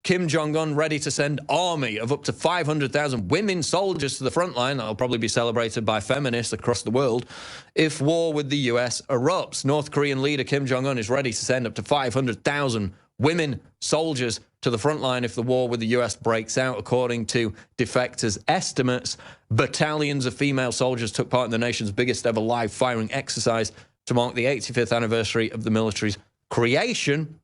Kim Jong-un ready to send army of up to 500,000 women soldiers to the front line. That'll probably be celebrated by feminists across the world if war with the US erupts. North Korean leader Kim Jong-un is ready to send up to 500,000 women soldiers to the front line if the war with the US breaks out, according to defectors' estimates. Battalions of female soldiers took part in the nation's biggest ever live firing exercise to mark the 85th anniversary of the military's creation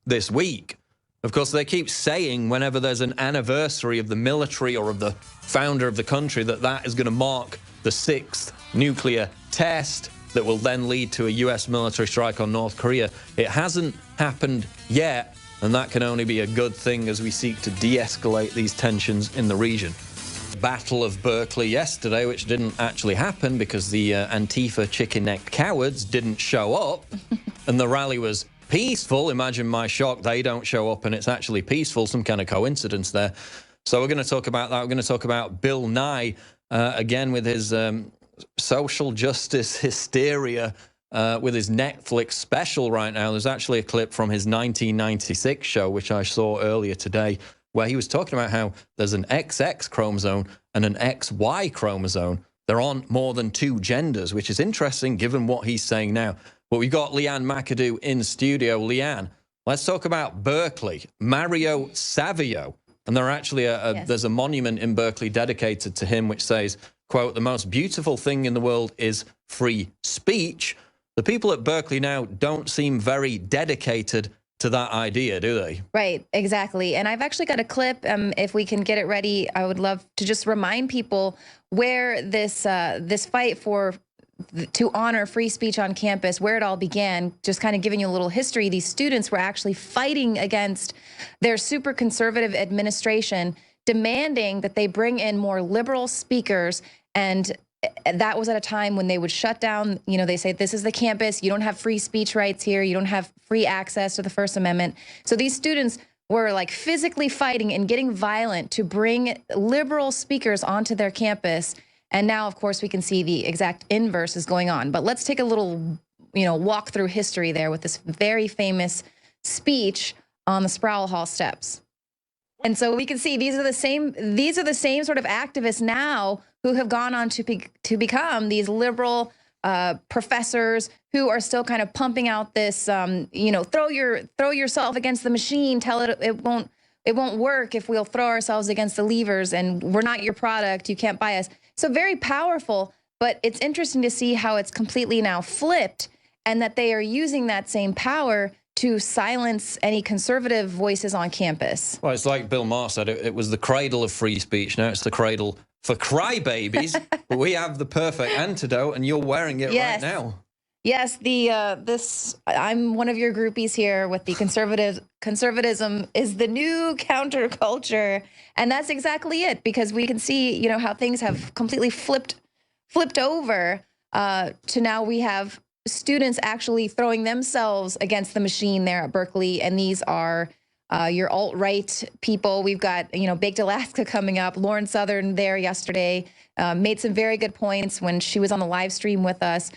this week. Of course, they keep saying whenever there's an anniversary of the military or of the founder of the country that that is going to mark the 6th nuclear test that will then lead to a US military strike on North Korea. It hasn't happened yet, and that can only be a good thing as we seek to de-escalate these tensions in the region. Battle of Berkeley yesterday, which didn't actually happen because the Antifa chicken-necked cowards didn't show up, and the rally was peaceful. Imagine my shock. They don't show up and it's actually peaceful. Some kind of coincidence there. So we're going to talk about that. We're going to talk about Bill Nye again with his social justice hysteria with his Netflix special right now. There's actually a clip from his 1996 show, which I saw earlier today, where he was talking about how there's an XX chromosome and an XY chromosome. There aren't more than 2 genders, which is interesting given what he's saying now. But we've got Leanne McAdoo in studio. Leanne, let's talk about Berkeley. Mario Savio. And there actually there's a monument in Berkeley dedicated to him, which says, quote, "The most beautiful thing in the world is free speech." The people at Berkeley now don't seem very dedicated to that idea, do they? Right, exactly. And I've actually got a clip. If we can get it ready, I would love to just remind people where this this fight to honor free speech on campus, where it all began. Just kind of giving you a little history. These students were actually fighting against their super conservative administration, demanding that they bring in more liberal speakers. And that was at a time when they would shut down, you know, they say, this is the campus, you don't have free speech rights here, you don't have free access to the First Amendment. So these students were like physically fighting and getting violent to bring liberal speakers onto their campus. And now, of course, we can see the exact inverse is going on. But let's take a little, you know, walk through history there with this very famous speech on the Sproul Hall steps. And so we can see these are the same sort of activists now who have gone on to become these liberal professors who are still kind of pumping out this, you know, throw yourself against the machine, tell it it won't work if we'll throw ourselves against the levers, and we're not your product, you can't buy us. So very powerful, but it's interesting to see how it's completely now flipped, and that they are using that same power to silence any conservative voices on campus. Well, it's like Bill Maher said, it was the cradle of free speech. Now it's the cradle for crybabies. But we have the perfect antidote, and you're wearing it right now. Yes, I'm one of your groupies here with the conservatism is the new counterculture, and that's exactly it, because we can see, you know, how things have completely flipped over to now we have students actually throwing themselves against the machine there at Berkeley, and these are your alt-right people. We've got, you know, Baked Alaska coming up. Lauren Southern there yesterday made some very good points when she was on the live stream with us.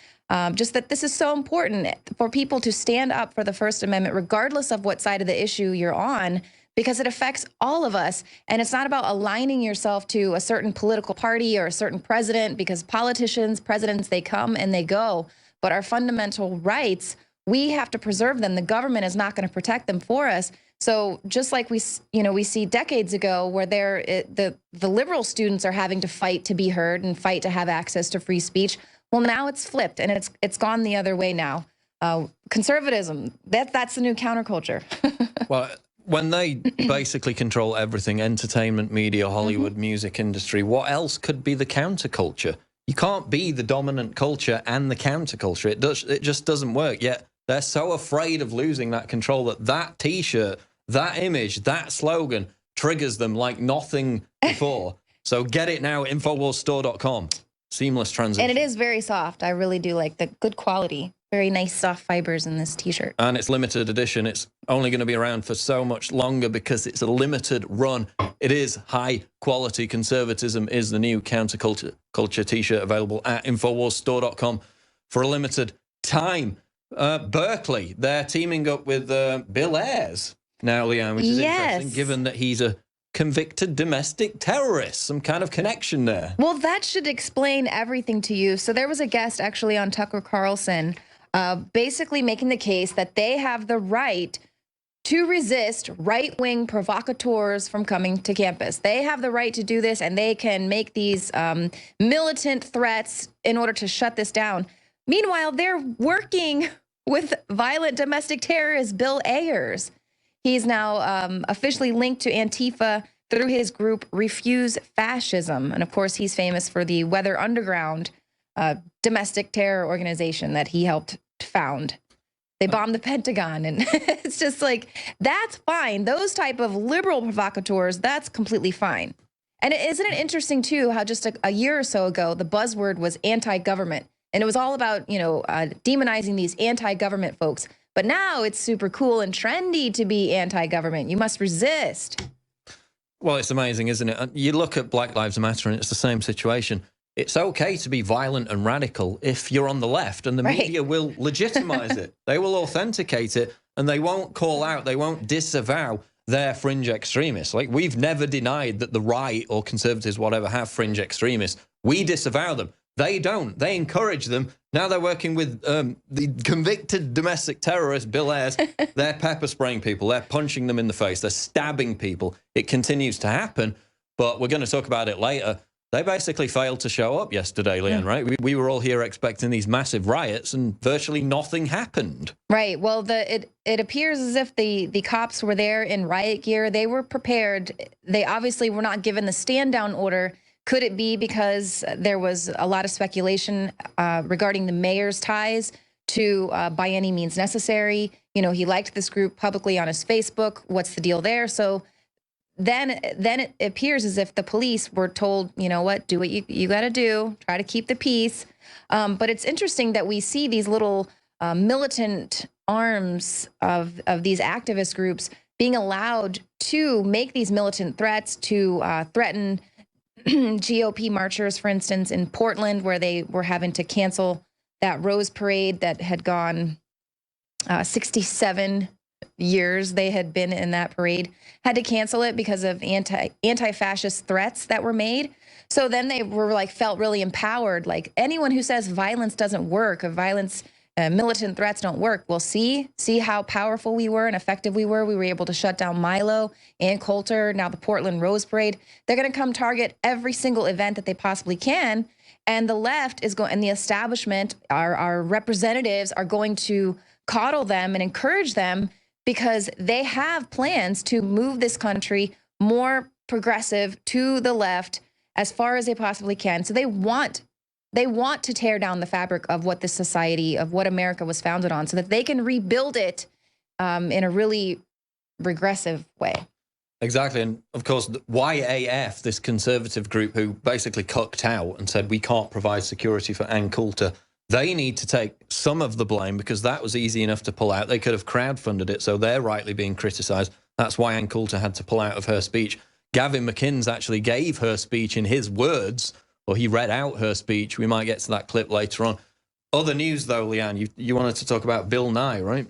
Just that this is so important for people to stand up for the First Amendment, regardless of what side of the issue you're on, because it affects all of us. And it's not about aligning yourself to a certain political party or a certain president, because presidents, they come and they go. But our fundamental rights, we have to preserve them. The government is not going to protect them for us. So just like we see decades ago where the liberal students are having to fight to be heard and fight to have access to free speech. Well, now it's flipped, and it's gone the other way now. Conservatism, that's the new counterculture. Well, when they basically control everything, entertainment, media, Hollywood, music industry, what else could be the counterculture? You can't be the dominant culture and the counterculture. It just doesn't work. Yet they're so afraid of losing that control that T-shirt, that image, that slogan triggers them like nothing before. So get it now, InfoWarsStore.com. Seamless transition. And it is very soft. I really do like the good quality. Very nice soft fibers in this T-shirt. And it's limited edition. It's only going to be around for so much longer because it's a limited run. It is high quality. Conservatism is the new counterculture T-shirt, available at InfoWarsStore.com for a limited time. Berkeley, they're teaming up with Bill Ayers. now, Leanne, which is Yes. interesting, given that he's a convicted domestic terrorist, some kind of connection there. Well, that should explain everything to you. So there was a guest actually on Tucker Carlson basically making the case that they have the right to resist right-wing provocateurs from coming to campus. They have the right to do this, and they can make these militant threats in order to shut this down. Meanwhile, they're working with violent domestic terrorist Bill Ayers. He's now officially linked to Antifa through his group Refuse Fascism. And of course, he's famous for the Weather Underground domestic terror organization that he helped found. They bombed the Pentagon, and it's just like, that's fine. Those type of liberal provocateurs, that's completely fine. And isn't it interesting, too, how just a year or so ago, the buzzword was anti-government. And it was all about, you know, demonizing these anti-government folks. But now it's super cool and trendy to be anti-government. You must resist. Well, it's amazing, isn't it? You look at Black Lives Matter, and it's the same situation. It's okay to be violent and radical if you're on the left, and the media will legitimize it. They will authenticate it, and they won't call out, they won't disavow their fringe extremists. Like, we've never denied that the right or conservatives, whatever, have fringe extremists. We disavow them. They don't. They encourage them. Now they're working with the convicted domestic terrorist, Bill Ayers. They're pepper spraying people. They're punching them in the face. They're stabbing people. It continues to happen, but we're going to talk about it later. They basically failed to show up yesterday, Leanne, right? We were all here expecting these massive riots, and virtually nothing happened. Right. Well, it appears as if the cops were there in riot gear. They were prepared. They obviously were not given the stand-down order. Could it be because there was a lot of speculation regarding the mayor's ties to By Any Means Necessary? You know, he liked this group publicly on his Facebook. What's the deal there? So then it appears as if the police were told, you know what, do what you got to do, try to keep the peace. But it's interesting that we see these little militant arms of these activist groups being allowed to make these militant threats, to threaten GOP marchers, for instance, in Portland, where they were having to cancel that Rose Parade that had gone 67 years they had been in that parade, had to cancel it because of anti-fascist threats that were made. So then they were like, felt really empowered. Like, anyone who says violence doesn't work, or violence, militant threats don't work, well, see how powerful we were and effective we were. We were able to shut down Milo and Coulter, now the Portland Rose Parade. They're going to come target every single event that they possibly can. And the left is going, and the establishment, our representatives are going to coddle them and encourage them, because they have plans to move this country more progressive to the left as far as they possibly can. So they want to tear down the fabric of what this society, of what America was founded on, so that they can rebuild it in a really regressive way. Exactly. And of course, YAF, this conservative group who basically cucked out and said we can't provide security for Ann Coulter, they need to take some of the blame, because that was easy enough to pull out. They could have crowdfunded it, so they're rightly being criticized. That's why Ann Coulter had to pull out of her speech. Gavin McInnes actually gave her speech in his words, or he read out her speech. We might get to that clip later on. Other news, though, Leanne, you wanted to talk about Bill Nye, right?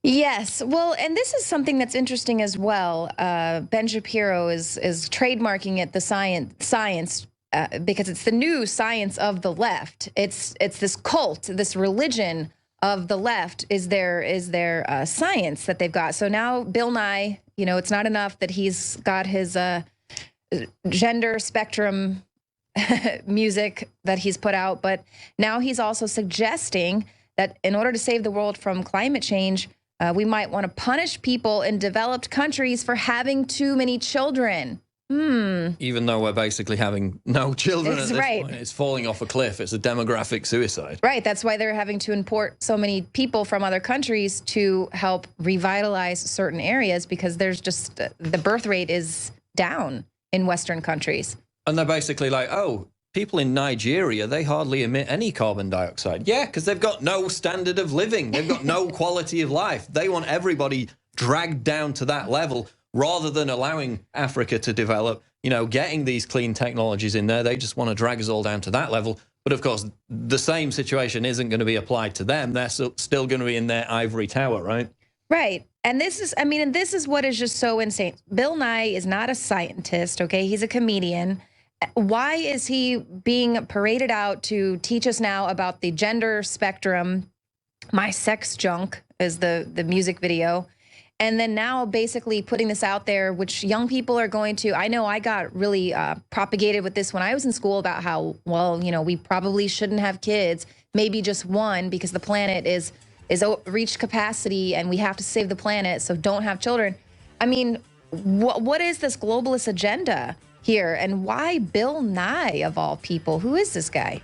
Yes. Well, and this is something that's interesting as well. Ben Shapiro is trademarking it, the science, because it's the new science of the left. It's this cult, this religion of the left is their science that they've got. So now Bill Nye, you know, it's not enough that he's got his gender spectrum music that he's put out, but now he's also suggesting that in order to save the world from climate change, we might want to punish people in developed countries for having too many children. Even though we're basically having no children at this right. point. It's falling off a cliff. It's a demographic suicide. Right. That's why they're having to import so many people from other countries to help revitalize certain areas, because there's just the birth rate is down in Western countries. And they're basically like, oh, people in Nigeria, they hardly emit any carbon dioxide. Yeah, because they've got no standard of living. They've got no quality of life. They want everybody dragged down to that level, rather than allowing Africa to develop, you know, getting these clean technologies in there. They just want to drag us all down to that level. But of course, the same situation isn't going to be applied to them. They're still going to be in their ivory tower, right? Right. And this is, I mean, and this is what is just so insane. Bill Nye is not a scientist, okay? He's a comedian. Why is he being paraded out to teach us now about the gender spectrum? My Sex Junk is the music video. And then now basically putting this out there, which young people are going to, I know I got really propagated with this when I was in school about how, well, you know, we probably shouldn't have kids, maybe just one, because the planet is reached capacity and we have to save the planet, so don't have children. I mean, what is this globalist agenda here, and why Bill Nye of all people? Who is this guy?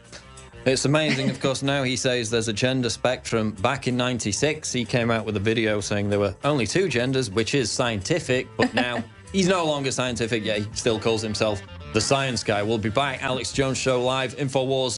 It's amazing, of course, now he says there's a gender spectrum. Back in '96, he came out with a video saying there were only 2 genders, which is scientific, but now he's no longer scientific, yet he still calls himself the science guy. We'll be back. Alex Jones Show live, InfoWars.